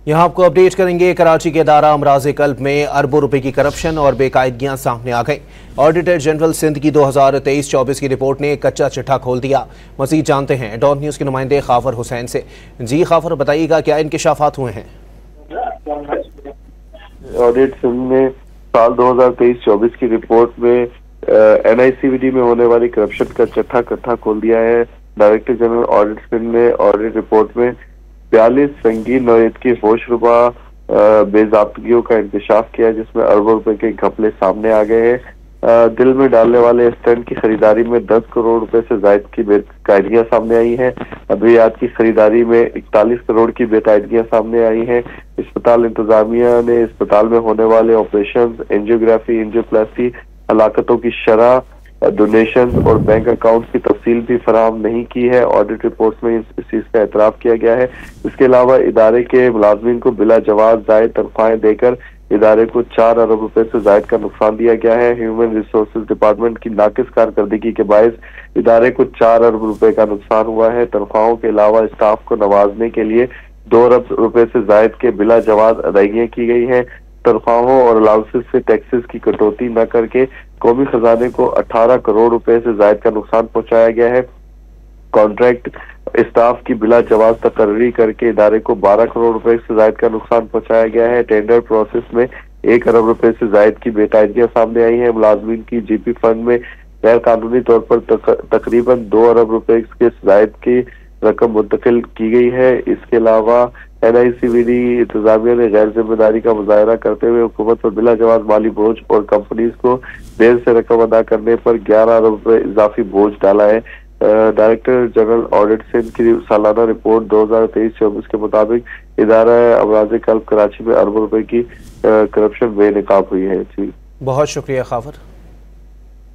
यहाँ आपको अपडेट करेंगे। कराची के अदारा अमराज कल्ब में अरबों रुपए की करप्शन और बेकायदगियां सामने आ गई। ऑडिटर जनरल सिंध की 2023-24 की रिपोर्ट ने कच्चा चिट्ठा खोल दिया। मजीद जानते हैं डॉन न्यूज़ के नुमाइंदे खाफर हुसैन से। जी खाफर, बताइएगा क्या इंकशाफात हुए हैं? ऑडिट सिंध ने साल 2023-24 की रिपोर्ट में NICVD में होने वाली करप्शन का चिट्ठा खोल दिया है। डायरेक्टर जनरल ऑडिट सिंध ने ऑडिट रिपोर्ट में 42 संगीन नौयत की होशरुबा बेज़ाब्तगियों का इंकशाफ किया, जिसमें अरबों रुपए के घपले सामने आ गए हैं। दिल में डालने वाले स्टैंड की खरीदारी में 10 करोड़ रुपए से जायद की बेकायदगियां सामने आई हैं। अद्वियात की खरीदारी में 41 करोड़ की बेकायदगियां सामने आई हैं। अस्पताल इंतजामिया ने अस्पताल में होने वाले ऑपरेशन, एंजियोग्राफी, एंजियोप्लास्टी, हलाकतों की शरह, डोनेशन और बैंक अकाउंट की तफसील भी फराहम नहीं की है। ऑडिट रिपोर्ट में इस चीज का एतराफ किया गया है। इसके अलावा इदारे के मुलाजमीन को बिला जवाब जायद तनख्वाहें देकर इदारे को 4 अरब रुपए से जायद का नुकसान दिया गया है। ह्यूमन रिसोर्सेज डिपार्टमेंट की नाकिस कारकर्दगी के बायस इदारे को 4 अरब रुपए का नुकसान हुआ है। तनख्वाहों के अलावा स्टाफ को नवाजने के लिए 2 अरब रुपए से जायद के बिला जवाब अदायगियां की गई है। तनख्वाहों और अलाउंसेस से टैक्सेस की कटौती न करके कौमी खजाने को 18 करोड़ रुपए से जायद का नुकसान पहुंचाया गया है। कॉन्ट्रैक्ट स्टाफ की बिला जवाब तकर्री करके इदारे को 12 करोड़ रुपए से जायद का नुकसान पहुंचाया गया है। टेंडर प्रोसेस में 1 अरब रुपए से जायद की बेकायदगियां सामने आई हैं। मुलाजमीन की GP फंड में गैर कानूनी तौर पर तकरीबन 2 अरब रुपए के जायद की रकम मुंतकिल की गई है। इसके अलावा NICVD इंतजामिया ने गैर जिम्मेदारी का मुजाहरा करते हुए हुकूमत पर बिला जवाब माली बोझ और कंपनीज को देर से रकम अदा करने पर 11 अरब रुपए इजाफी बोझ डाला है। डायरेक्टर जनरल ऑडिट सिंध की सालाना रिपोर्ट 2023-24 के मुताबिक इदारा अमराज कल्ब कराची में अरबों रुपए की करप्शन बेनकाब हुई है। जी, बहुत शुक्रिया खाफर।